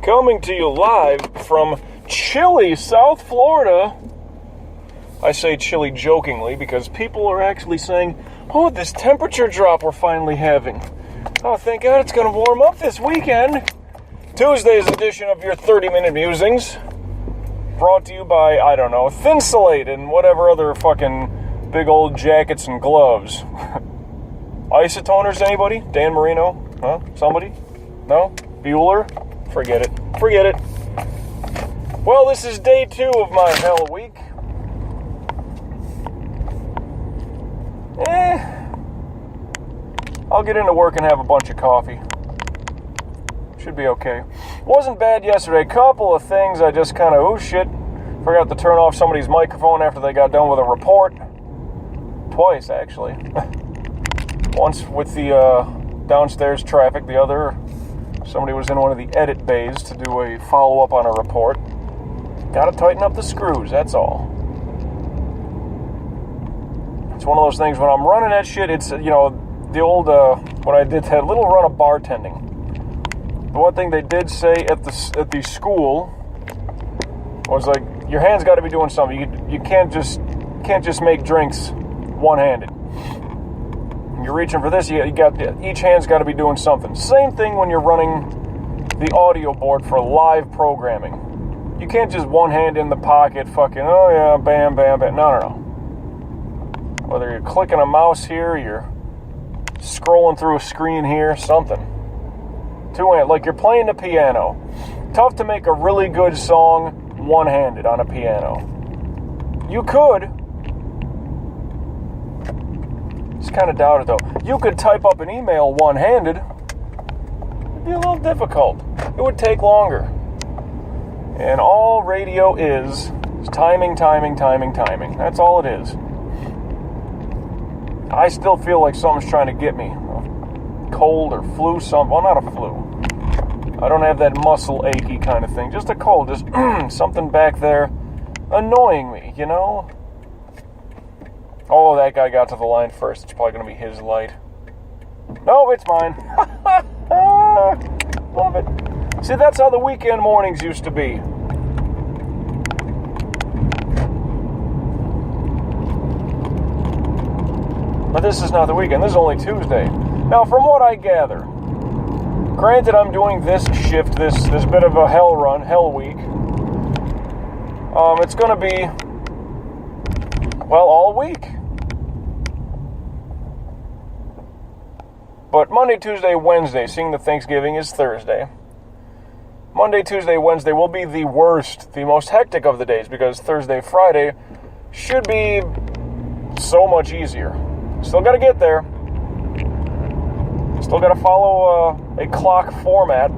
Coming to you live from chilly South Florida. I say chilly jokingly because people are actually saying, oh, this temperature drop we're finally having. Oh, thank God it's going to warm up this weekend. Tuesday's edition of your 30-minute musings. Brought to you by, I don't know, Thinsulate and whatever other fucking big old jackets and gloves. Isotoners, anybody? Dan Marino? Huh? Somebody? No? Bueller? Forget it. Forget it. Well, this is day 2 of my hell week. I'll get into work and have a bunch of coffee. Should be okay. Wasn't bad yesterday. Couple of things I just kind of, oh shit, forgot to turn off somebody's microphone after they got done with a report. Twice, actually. Once with the downstairs traffic, the other, somebody was in one of the edit bays to do a follow-up on a report. Gotta tighten up the screws, that's all. It's one of those things, when I'm running that shit, it's, you know, the old, when I did that little run of bartending. The one thing they did say at the school was like, your hands got to be doing something. You can't just make drinks one-handed. You're reaching for this. You got each hand's got to be doing something. Same thing when you're running the audio board for live programming. You can't just one hand in the pocket, fucking oh yeah, bam, bam, bam. No. Whether you're clicking a mouse here, you're scrolling through a screen here, something. Two-hand, like you're playing the piano. Tough to make a really good song one-handed on a piano. You could. Just kind of doubt it, though. You could type up an email one-handed. It'd be a little difficult. It would take longer. And all radio is timing. That's all it is. I still feel like something's trying to get me. Cold or flu, well, not a flu. I don't have that muscle achy kind of thing. Just a cold, just something back there annoying me, you know? Oh, that guy got to the line first. It's probably going to be his light. No, it's mine. Love it. See, that's how the weekend mornings used to be. But this is not the weekend. This is only Tuesday. Now, from what I gather, granted I'm doing this shift, this bit of a hell week, it's going to be, well, all week. But Monday, Tuesday, Wednesday, seeing that Thanksgiving is Thursday, Monday, Tuesday, Wednesday will be the worst, the most hectic of the days, because Thursday, Friday should be so much easier. Still got to get there. Still got to follow a clock format.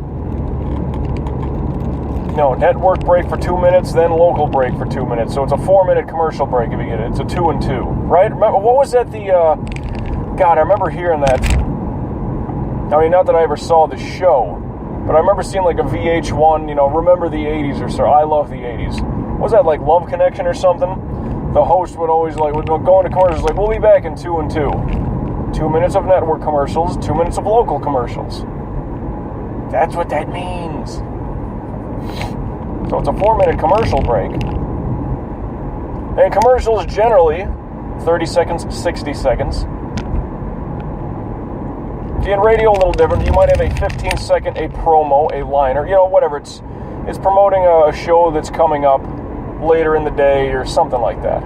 No, network break for 2 minutes, then local break for 2 minutes. So it's a 4-minute commercial break if you get it. It's a 2 and 2, right? Remember, what was that? God, I remember hearing that. I mean, not that I ever saw the show, but I remember seeing like a VH1. You know, remember the '80s or so. I love the '80s. Was that like Love Connection or something? The host would always would go into commercials like, we'll be back in 2 and 2. 2 minutes of network commercials, 2 minutes of local commercials. That's what that means. So it's a 4-minute commercial break. And commercials generally 30 seconds, 60 seconds. In radio, a little different. You might have a 15-second, a promo, a liner, you know, whatever. It's promoting a show that's coming up later in the day or something like that.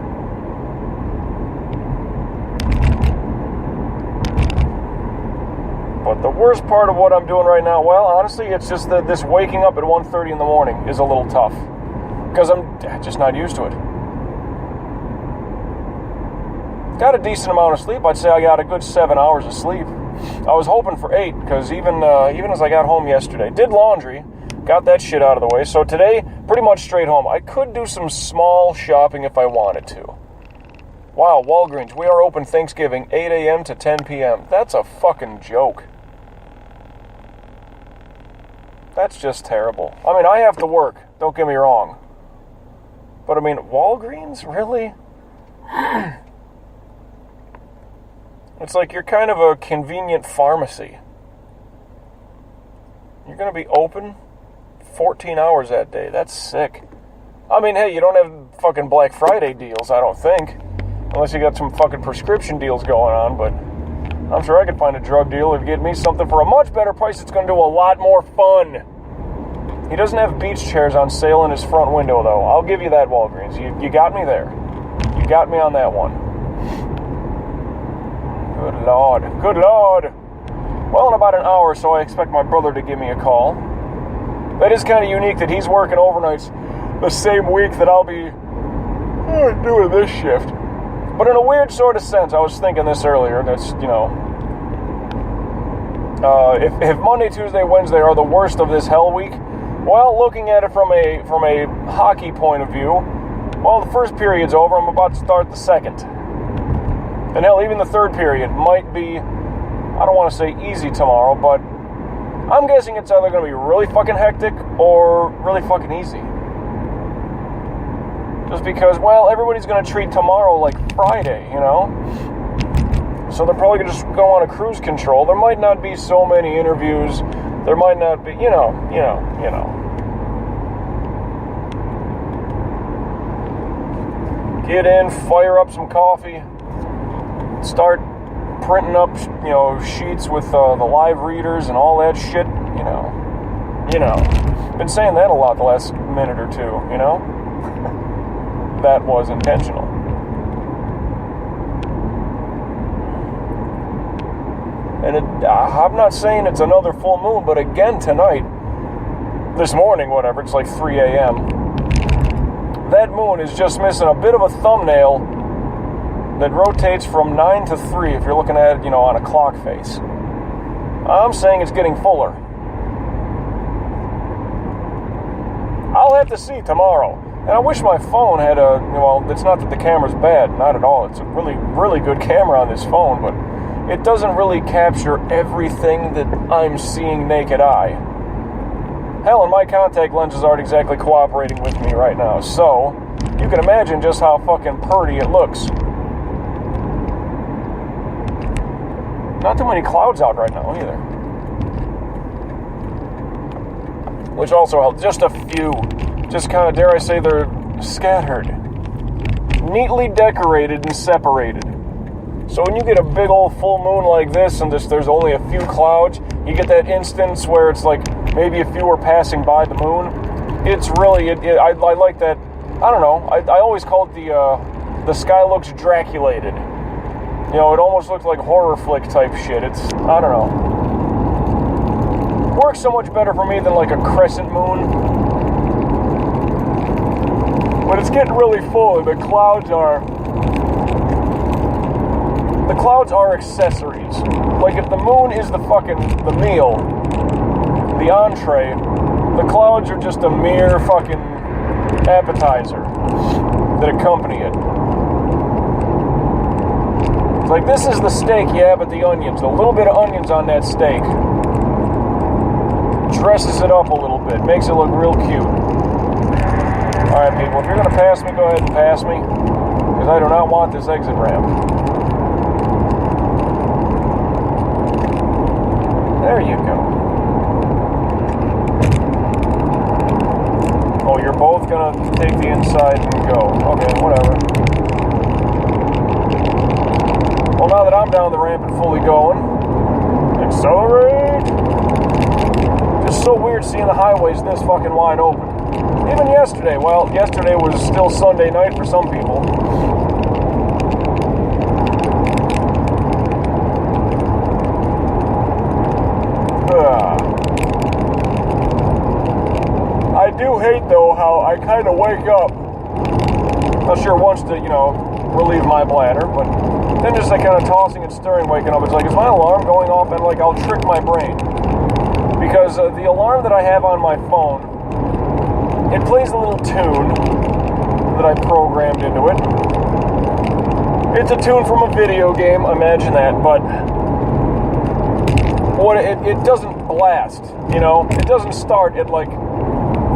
But the worst part of what I'm doing right now, well, honestly, it's just that this waking up at 1:30 in the morning is a little tough. Because I'm just not used to it. Got a decent amount of sleep. I'd say I got a good 7 hours of sleep. I was hoping for 8, because even as I got home yesterday, did laundry, got that shit out of the way. So today, pretty much straight home. I could do some small shopping if I wanted to. Wow, Walgreens, we are open Thanksgiving, 8 a.m. to 10 p.m. That's a fucking joke. That's just terrible. I mean, I have to work, don't get me wrong. But I mean, Walgreens? Really? It's like you're kind of a convenient pharmacy. You're going to be open 14 hours that day. That's sick. I mean, hey, you don't have fucking Black Friday deals, I don't think. Unless you got some fucking prescription deals going on, but I'm sure I could find a drug deal if you get me something for a much better price. It's going to do a lot more fun. He doesn't have beach chairs on sale in his front window, though. I'll give you that, Walgreens. You got me there. You got me on that one. Good Lord. Good Lord. Well, in about an hour or so, I expect my brother to give me a call. That is kind of unique that he's working overnights the same week that I'll be doing this shift. But in a weird sort of sense, I was thinking this earlier, that's, you know, if Monday, Tuesday, Wednesday are the worst of this hell week, well, looking at it from a hockey point of view, well, the first period's over, I'm about to start the second. And hell, even the third period might be, I don't want to say easy tomorrow, but I'm guessing it's either going to be really fucking hectic or really fucking easy. Just because, well, everybody's going to treat tomorrow like Friday, you know? So they're probably going to just go on a cruise control. There might not be so many interviews. There might not be, you know. Get in, fire up some coffee, start printing up, you know, sheets with the live readers and all that shit, you know. Been saying that a lot the last minute or two, you know. That was intentional. And I'm not saying it's another full moon, but again tonight, this morning, whatever, it's like 3 a.m., that moon is just missing a bit of a thumbnail that rotates from 9 to 3 if you're looking at it, you know, on a clock face. I'm saying it's getting fuller. I'll have to see tomorrow. And I wish my phone had well, it's not that the camera's bad, not at all. It's a really, really good camera on this phone, but it doesn't really capture everything that I'm seeing naked eye. Hell, and my contact lenses aren't exactly cooperating with me right now, so you can imagine just how fucking purty it looks. Not too many clouds out right now, either. Which also helps. Just a few. Just kind of, dare I say, they're scattered. Neatly decorated and separated. So when you get a big old full moon like this and there's only a few clouds, you get that instance where it's like maybe a few are passing by the moon. It's really, I like that. I don't know. I always call it the sky looks Draculated. You know, it almost looks like horror flick type shit. It's, I don't know. Works so much better for me than like a crescent moon. But it's getting really full, and the clouds are accessories. Like if the moon is the meal, the entree, the clouds are just a mere fucking appetizer that accompany it. It's like, this is the steak, yeah, but the onions, a little bit of onions on that steak dresses it up a little bit, makes it look real cute. Alright, people, if you're going to pass me, go ahead and pass me, because I do not want this exit ramp. There you go. Oh, you're both going to take the inside and go. Okay, whatever. Well, now that I'm down the ramp and fully going, accelerate! Just so weird seeing the highways this fucking wide open. Even yesterday, well, yesterday was still Sunday night for some people. I do hate, though, how I kind of wake up, not sure once to, you know, relieve my bladder, but then just like kind of tossing and stirring, waking up. It's like, is my alarm going off? And like, I'll trick my brain. Because the alarm that I have on my phone, it plays a little tune that I programmed into it. It's a tune from a video game, imagine that, but what it doesn't blast, you know? It doesn't start at like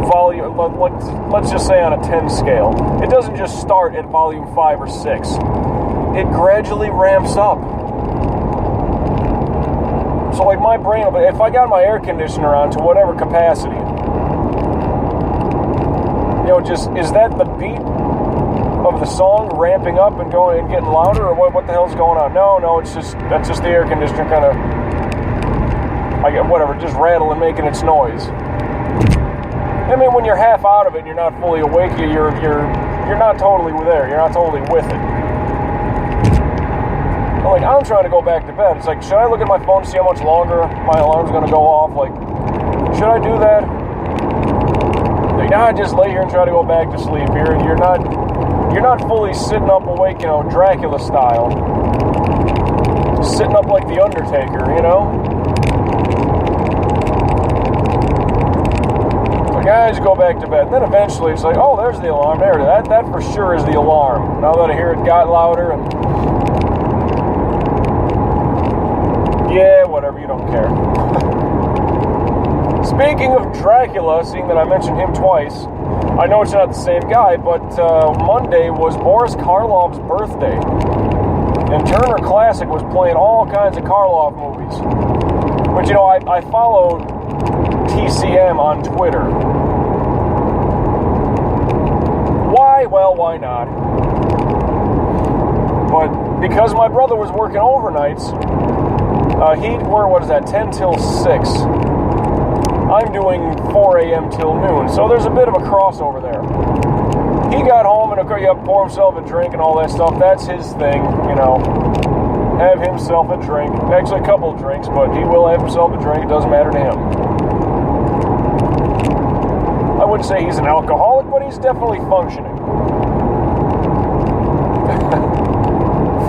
volume, let's just say on a 10 scale. It doesn't just start at volume 5 or 6. It gradually ramps up. So like my brain, if I got my air conditioner on to whatever capacity, just, is that the beat of the song ramping up and going and getting louder, or what the hell's going on? No, that's just the air conditioner kind of, whatever, just rattling, making its noise. I mean, when you're half out of it and you're not fully awake, you're not totally there. You're not totally with it. Like, I'm trying to go back to bed. It's like, should I look at my phone to see how much longer my alarm's going to go off? Like, should I do that? Like, nah, just lay here and try to go back to sleep here. You're not fully sitting up awake, Dracula style. Sitting up like the Undertaker, Guys, go back to bed. Then eventually it's like, oh, there's the alarm. There, that for sure is the alarm. Now that I hear it got louder, and yeah, whatever, you don't care. Speaking of Dracula, seeing that I mentioned him twice, I know it's not the same guy, but Monday was Boris Karloff's birthday, and Turner Classic was playing all kinds of Karloff movies. But I follow TCM on Twitter. Why? Well, why not? But because my brother was working overnights, he'd work, 10 till 6. I'm doing 4 a.m. till noon, so there's a bit of a crossover there. He got home and pour himself a drink and all that stuff. That's his thing, have himself a drink. Actually, a couple of drinks, but he will have himself a drink. It doesn't matter to him. I wouldn't say he's an alcoholic, but he's definitely functioning.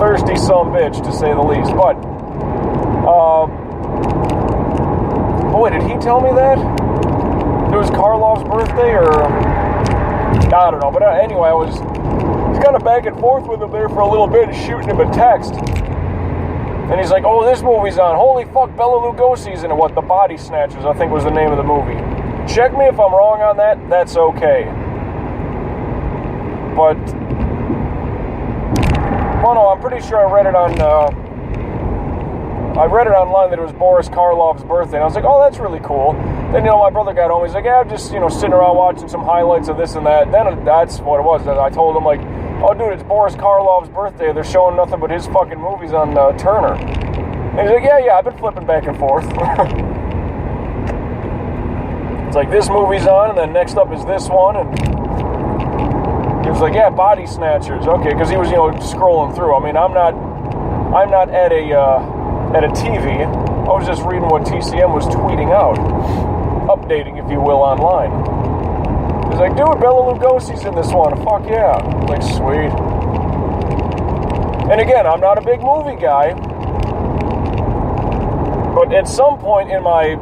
Thirsty sumbitch, to say the least. But, boy, did he tell me that? It was Karloff's birthday, or I don't know. But anyway, I was kind of back and forth with him there for a little bit, shooting him a text. And he's like, oh, this movie's on. Holy fuck, Bela Lugosi's in it. What, The Body Snatchers, I think was the name of the movie. Check me if I'm wrong on that. That's okay. But, well, no, I'm pretty sure I read it online that it was Boris Karloff's birthday. And I was like, oh, that's really cool. Then, my brother got home. He's like, yeah, I'm just, sitting around watching some highlights of this and that. Then that's what it was. I told him, like, oh, dude, it's Boris Karloff's birthday. They're showing nothing but his fucking movies on Turner. And he's like, yeah, I've been flipping back and forth. It's like, this movie's on, and then next up is this one, and he was like, yeah, Body Snatchers. Okay, because he was, scrolling through. I mean, I'm not at a TV. I was just reading what TCM was tweeting out, updating, if you will, online. He's like, dude, Bela Lugosi's in this one. Fuck yeah. I'm like, sweet. And again, I'm not a big movie guy, but at some point in my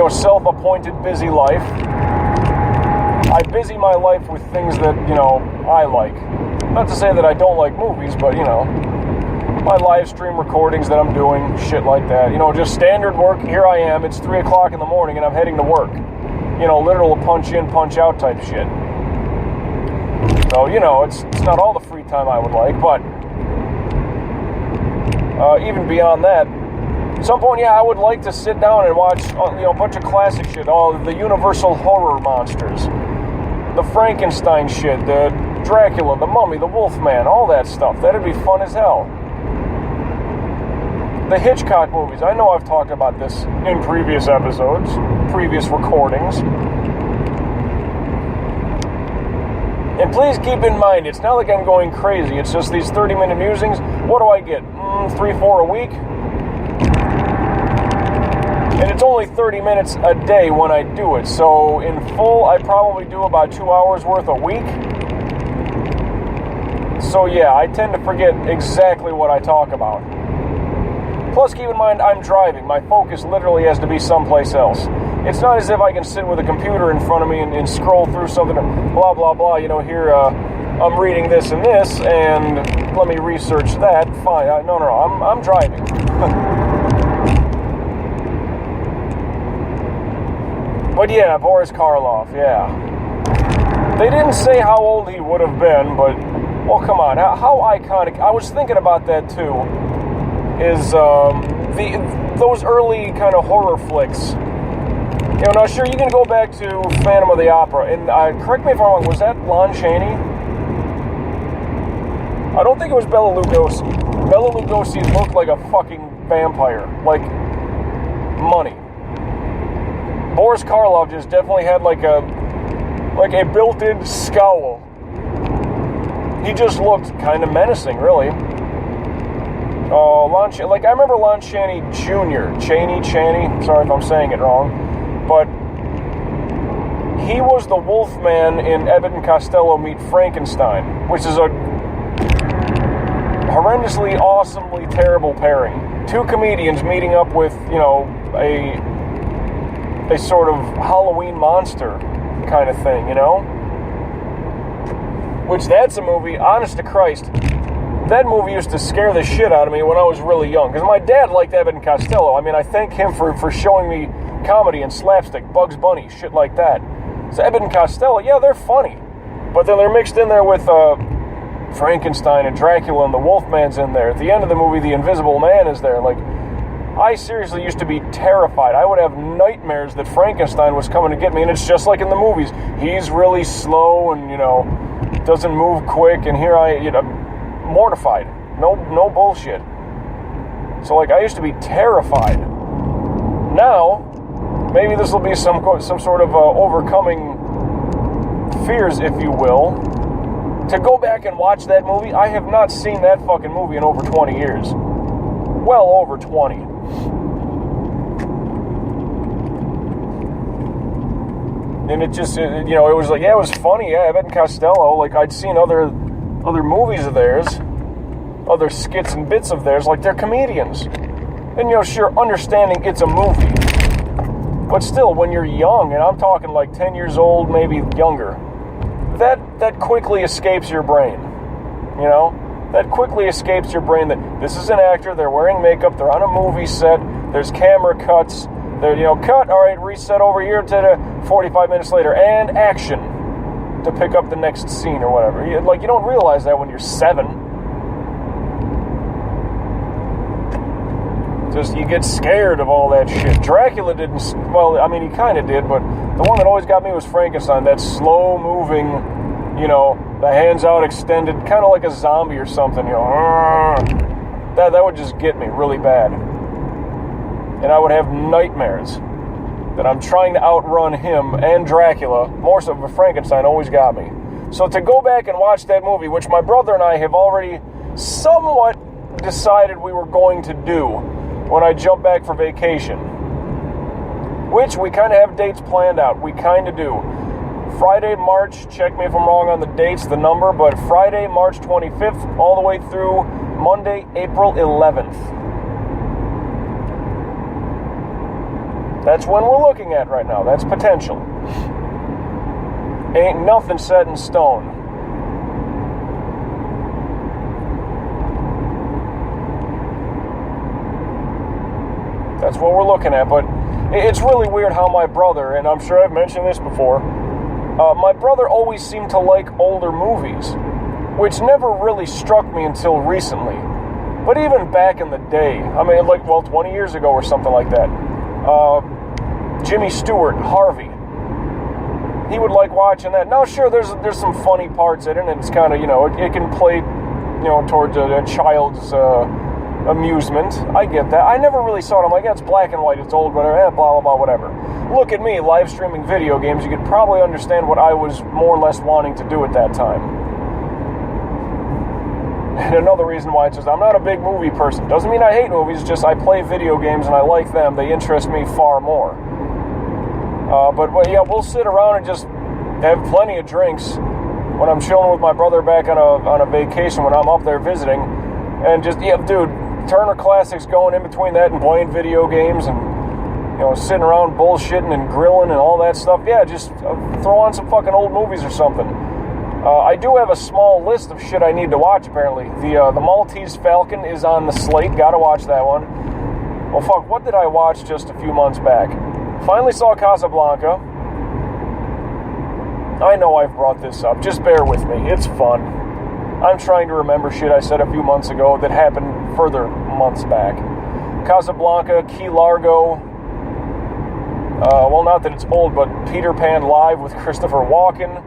self-appointed busy life, I busy my life with things that, I like. Not to say that I don't like movies, but, my live stream recordings that I'm doing, shit like that. Just standard work. Here I am. It's 3 o'clock in the morning and I'm heading to work. Literal punch in, punch out type shit. So, it's not all the free time I would like, but even beyond that, at some point, yeah, I would like to sit down and watch, a bunch of classic shit, all the Universal horror monsters, the Frankenstein shit, the Dracula, the Mummy, the Wolfman, all that stuff. That'd be fun as hell. The Hitchcock movies. I know I've talked about this in previous episodes, previous recordings. And please keep in mind, it's not like I'm going crazy. It's just these 30-minute musings. What do I get? 3-4 a week? And it's only 30 minutes a day when I do it. So in full, I probably do about 2 hours worth a week. So yeah, I tend to forget exactly what I talk about. Plus, keep in mind, I'm driving. My focus literally has to be someplace else. It's not as if I can sit with a computer in front of me and scroll through something, blah, blah, blah. Here, I'm reading this and this, and let me research that. Fine. No, I'm driving. But yeah, Boris Karloff, yeah. They didn't say how old he would have been, but, well, come on. How iconic. I was thinking about that, too. Is those early kind of horror flicks Now sure, you can go back to Phantom of the Opera, and correct me if I'm wrong, was that Lon Chaney? I don't think it was Bela Lugosi. Bela Lugosi looked like a fucking vampire. Like, money. Boris Karloff just definitely had like a built-in scowl. He just looked kind of menacing, really. Like, I remember Lon Chaney Jr., Chaney, sorry if I'm saying it wrong, but he was the Wolfman in Abbott and Costello Meet Frankenstein, which is a horrendously, awesomely terrible pairing. Two comedians meeting up with, you know, a sort of Halloween monster kind of thing, you know? Which, that's a movie, honest to Christ, that movie used to scare the shit out of me when I was really young. Because my dad liked Abbott and Costello. I mean, I thank him for showing me comedy and slapstick, Bugs Bunny, shit like that. So Abbott and Costello, yeah, they're funny. But then they're mixed in there with Frankenstein and Dracula, and the Wolfman's in there. At the end of the movie, the Invisible Man is there. Like, I seriously used to be terrified. I would have nightmares that Frankenstein was coming to get me, and it's just like in the movies. He's really slow and, you know, doesn't move quick, and here I, you know, mortified. No bullshit. So, like, I used to be terrified. Now, maybe this will be some sort of overcoming fears, if you will. To go back and watch that movie, I have not seen that fucking movie in over 20 years. Well over 20. And it just, you know, it was like, yeah, it was funny, yeah, Abbott and Costello. Like, I'd seen other movies of theirs, other skits and bits of theirs, like they're comedians. And, you know, sure, understanding it's a movie. But still, when you're young, and I'm talking like 10 years old, maybe younger, that quickly escapes your brain, you know? That quickly escapes your brain that this is an actor, they're wearing makeup, they're on a movie set, there's camera cuts, they're, you know, cut, all right, reset over here to 45 minutes later, and action to pick up the next scene or whatever. Like, you don't realize that when you're 7. Just, you get scared of all that shit. Dracula didn't, well, I mean, he kind of did, but the one that always got me was Frankenstein, that slow-moving, you know, the hands out extended, kind of like a zombie or something, you know. That would just get me really bad. And I would have nightmares that I'm trying to outrun him and Dracula, more so, but Frankenstein always got me. So to go back and watch that movie, which my brother and I have already somewhat decided we were going to do when I jump back for vacation, which we kind of have dates planned out. We kind of do. Friday, March, check me if I'm wrong on the dates, the number, but Friday, March 25th, all the way through Monday, April 11th. That's when we're looking at right now. That's potential. Ain't nothing set in stone. That's what we're looking at, but it's really weird how my brother, and I'm sure I've mentioned this before, my brother always seemed to like older movies, which never really struck me until recently. But even back in the day, I mean, like, well, 20 years ago or something like that, Jimmy Stewart, Harvey, he would like watching that. Now, sure, there's some funny parts in it, and it's kind of, you know, it can play, you know, towards a child's amusement. I get that. I never really saw it. I'm like, yeah, it's black and white, it's old, whatever, blah, blah, blah, whatever. Look at me, live streaming video games. You could probably understand what I was more or less wanting to do at that time. And another reason why it's just, I'm not a big movie person. Doesn't mean I hate movies, just I play video games and I like them. They interest me far more. But yeah, we'll sit around and just have plenty of drinks when I'm chilling with my brother back on a vacation when I'm up there visiting. And just, yeah, dude, Turner Classics going in between that and playing video games and, you know, sitting around bullshitting and grilling and all that stuff. Yeah, just throw on some fucking old movies or something. I do have a small list of shit I need to watch, apparently. The Maltese Falcon is on the slate. Gotta watch that one. Well, fuck, what did I watch just a few months back? Finally saw Casablanca. I know I've brought this up. Just bear with me. It's fun. I'm trying to remember shit I said a few months ago that happened further months back. Casablanca, Key Largo. Well, not that it's old, but Peter Pan Live with Christopher Walken.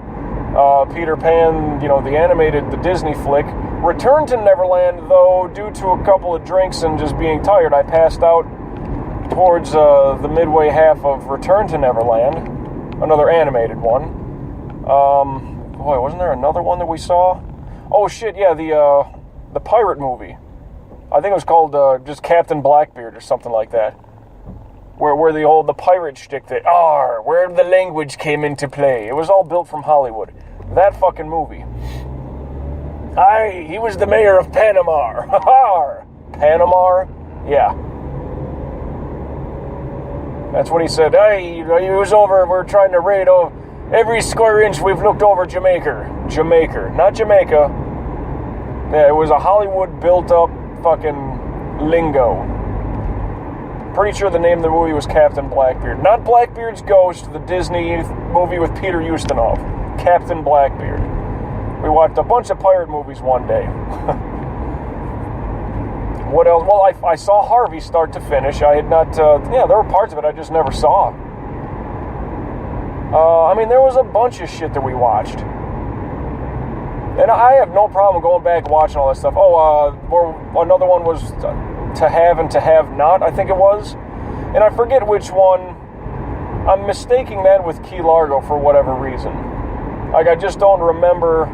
Peter Pan, the animated, the Disney flick. Return to Neverland, though, due to a couple of drinks and just being tired, I passed out towards the midway half of Return to Neverland, another animated one. Boy, wasn't there another one that we saw? Oh shit, yeah, the pirate movie. I think it was called just Captain Blackbeard or something like that. Where the pirate shtick that where the language came into play. It was all built from Hollywood. That fucking movie. He was the mayor of Panama. Panama? Yeah. That's what he said. He was over, we're trying to raid every square inch we've looked over Jamaica, not Jamaica. Yeah, it was a Hollywood built-up fucking lingo. Pretty sure the name of the movie was Captain Blackbeard. Not Blackbeard's Ghost, the Disney movie with Peter Ustinov. Captain Blackbeard. We watched a bunch of pirate movies one day. What else? Well, I saw Harvey start to finish. I had not, there were parts of it I just never saw. There was a bunch of shit that we watched. And I have no problem going back and watching all that stuff. Another one was To Have and To Have Not, I think it was. And I forget which one. I'm mistaking that with Key Largo for whatever reason. Like, I just don't remember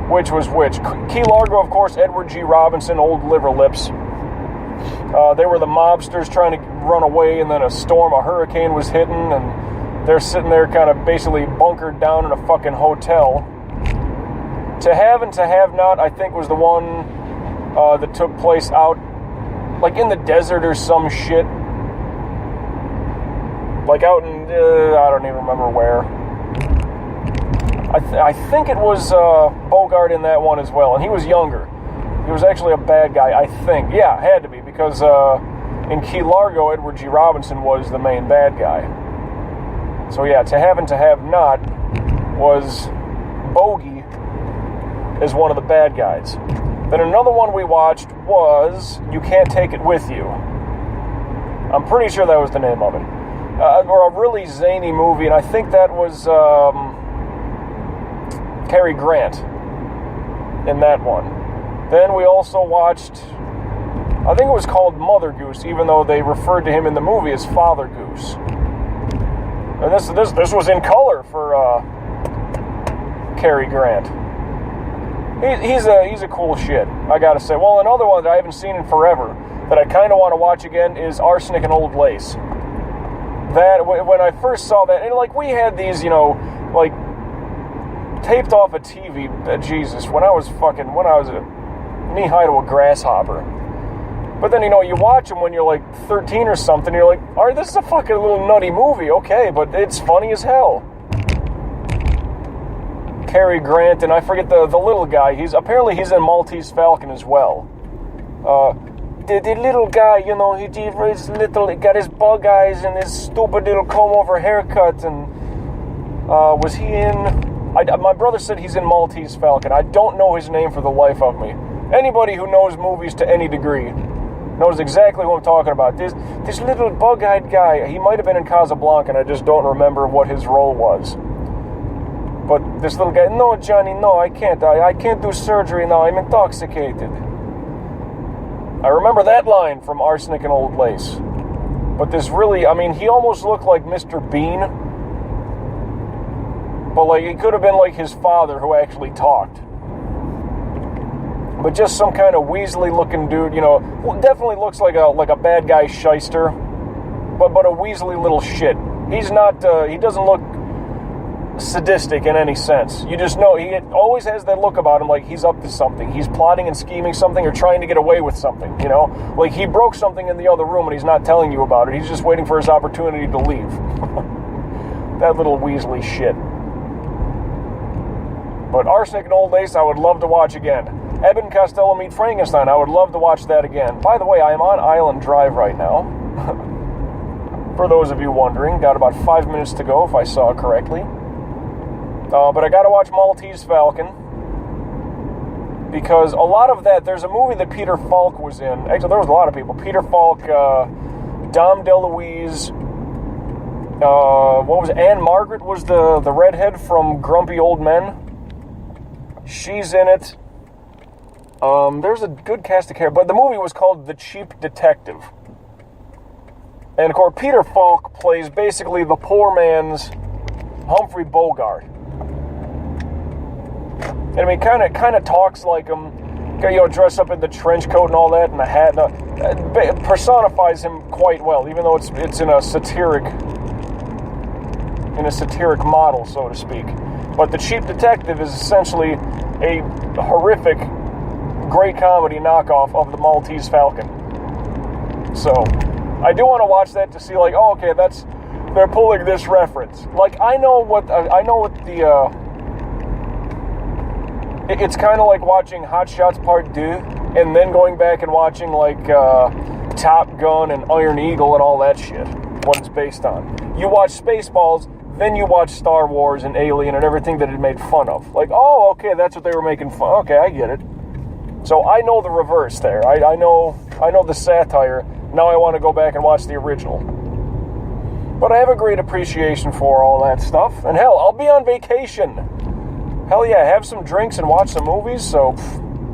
which was which. Key Largo, of course, Edward G. Robinson, old liver lips. They were the mobsters trying to run away, and then a hurricane was hitting, and they're sitting there kind of basically bunkered down in a fucking hotel. To Have and To Have Not, I think, was the one that took place out, like, in the desert or some shit. Like, out in, I don't even remember where. I think it was Bogart in that one as well, and he was younger. He was actually a bad guy, I think. Yeah, had to be, because in Key Largo, Edward G. Robinson was the main bad guy. So yeah, To Have and To Have Not was Bogey as one of the bad guys. Then another one we watched was You Can't Take It With You. I'm pretty sure that was the name of it. Or a really zany movie, and I think that was Cary Grant in that one. Then we also watched, I think it was called Mother Goose, even though they referred to him in the movie as Father Goose. And this was in color for Cary Grant. He's a cool shit, I gotta say. Well, another one that I haven't seen in forever that I kind of want to watch again is Arsenic and Old Lace. That, when I first saw that, and like we had these, like taped off a TV, Jesus, when I was knee-high to a grasshopper. But then, you watch them when you're like 13 or something, you're like, alright, this is a fucking little nutty movie, okay, but it's funny as hell. Cary Grant, and I forget the little guy, he's in Maltese Falcon as well. The little guy, he got his bug eyes and his stupid little comb-over haircut, and was he in... my brother said he's in Maltese Falcon. I don't know his name for the life of me. Anybody who knows movies to any degree knows exactly what I'm talking about. This little bug-eyed guy, he might have been in Casablanca, and I just don't remember what his role was. But this little guy, no, Johnny, no, I can't. I can't do surgery now. I'm intoxicated. I remember that line from Arsenic and Old Lace. But this really, he almost looked like Mr. Bean. But, like, it could have been like his father who actually talked. But just some kind of Weasley-looking dude, definitely looks like a bad guy shyster. But a Weasley little shit. He's not, he doesn't look sadistic in any sense. You just know, he always has that look about him like he's up to something. He's plotting and scheming something or trying to get away with something, Like he broke something in the other room and he's not telling you about it. He's just waiting for his opportunity to leave. That little Weasley shit. But Arsenic and Old Lace, I would love to watch again. Abbott and Costello Meet Frankenstein, I would love to watch that again. By the way, I am on Island Drive right now. For those of you wondering, got about 5 minutes to go if I saw correctly. But I gotta watch Maltese Falcon. Because a lot of that, there's a movie that Peter Falk was in. Actually, there was a lot of people. Peter Falk, Dom DeLuise, what was it? Anne Margaret was the redhead from Grumpy Old Men. She's in it. There's a good cast of characters, but the movie was called The Cheap Detective. And of course, Peter Falk plays basically the poor man's Humphrey Bogart. And I mean, kind of talks like him. You know, dress up in the trench coat and all that, and the hat. Personifies him quite well, even though it's in a satiric model, so to speak. But The Cheap Detective is essentially a horrific, great comedy knockoff of The Maltese Falcon. So, I do want to watch that to see, like, oh, okay, they're pulling this reference. Like, I know what the. It's kind of like watching Hot Shots Part 2 and then going back and watching like Top Gun and Iron Eagle and all that shit, what it's based on. You watch Spaceballs, then you watch Star Wars and Alien and everything that it made fun of. Like, oh, okay, that's what they were making fun. Okay, I get it. So I know the reverse there. I know the satire. Now I want to go back and watch the original. But I have a great appreciation for all that stuff. And hell, I'll be on vacation. Hell yeah, have some drinks and watch some movies, so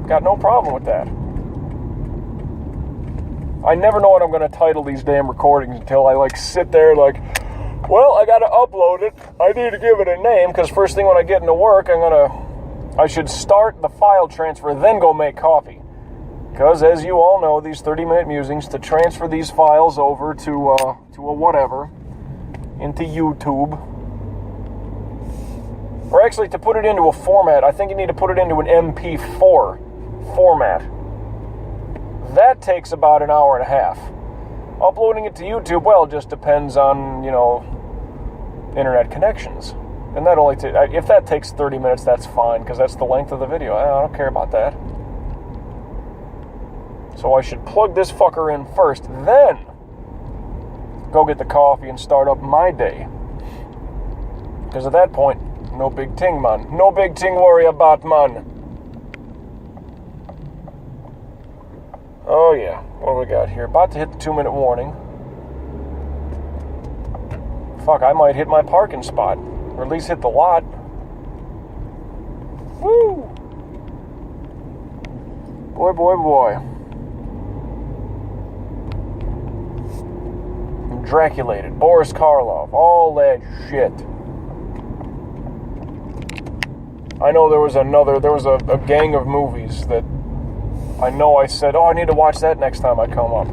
got no problem with that. I never know what I'm going to title these damn recordings until I like sit there like, well, I got to upload it. I need to give it a name, because first thing when I get into work, I should start the file transfer, then go make coffee. Because as you all know, these 30-minute musings, to transfer these files over to a whatever, into YouTube. Or actually, to put it into a format, I think you need to put it into an MP4 format. That takes about an hour and a half. Uploading it to YouTube, well, it just depends on, internet connections. And that only if that takes 30 minutes, that's fine, because that's the length of the video. I don't care about that. So I should plug this fucker in first, then go get the coffee and start up my day. Because at that point, no big ting, man. No big ting worry about, man. Oh, yeah. What do we got here? About to hit the 2-minute warning. Fuck, I might hit my parking spot. Or at least hit the lot. Woo! Boy, boy, boy. Draculated. Boris Karloff. All that shit. I know there was a gang of movies that I know I said, oh, I need to watch that next time I come up.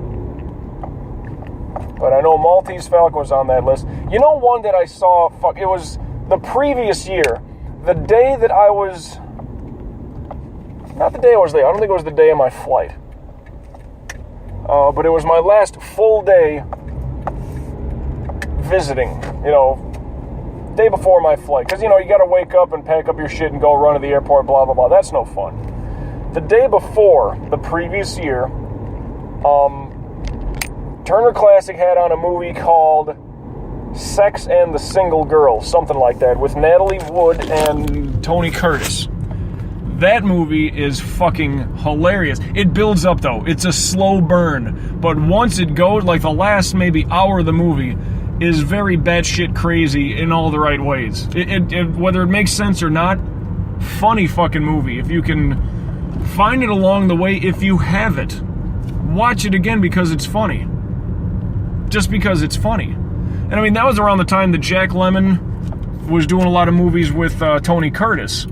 But I know Maltese Falcon was on that list. You know one that I saw, it was the previous year, the day that I was, not the day I was there, I don't think it was the day of my flight. But it was my last full day visiting, day before my flight, because, you got to wake up and pack up your shit and go run to the airport, blah, blah, blah. That's no fun. The day before, the previous year, Turner Classic had on a movie called Sex and the Single Girl, something like that, with Natalie Wood and Tony Curtis. That movie is fucking hilarious. It builds up, though. It's a slow burn. But once it goes, like the last maybe hour of the movie is very batshit crazy in all the right ways. Whether it makes sense or not, funny fucking movie. If you can find it along the way, if you have it, watch it again because it's funny. Just because it's funny. And I mean, that was around the time that Jack Lemmon was doing a lot of movies with Tony Curtis.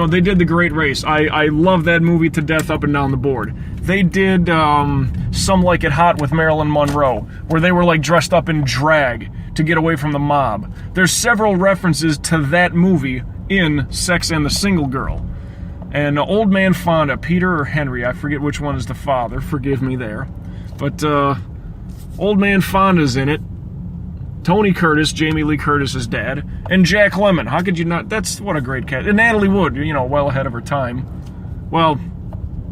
They did The Great Race. I love that movie to death up and down the board. They did Some Like It Hot with Marilyn Monroe, where they were like dressed up in drag to get away from the mob. There's several references to that movie in Sex and the Single Girl. And Old Man Fonda, Peter or Henry, I forget which one is the father, forgive me there. But Old Man Fonda's in it. Tony Curtis, Jamie Lee Curtis's dad, and Jack Lemmon. How could you not? That's what a great cast. And Natalie Wood, well ahead of her time. Well,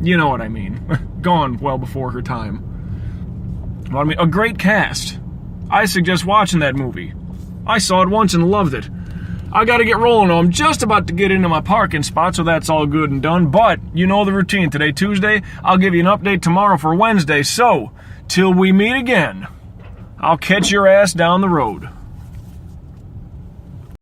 you know what I mean. Gone well before her time. Well, I mean, a great cast. I suggest watching that movie. I saw it once and loved it. I gotta get rolling. I'm just about to get into my parking spot, so that's all good and done. But, you know the routine. Today, Tuesday. I'll give you an update tomorrow for Wednesday. So, till we meet again, I'll catch your ass down the road.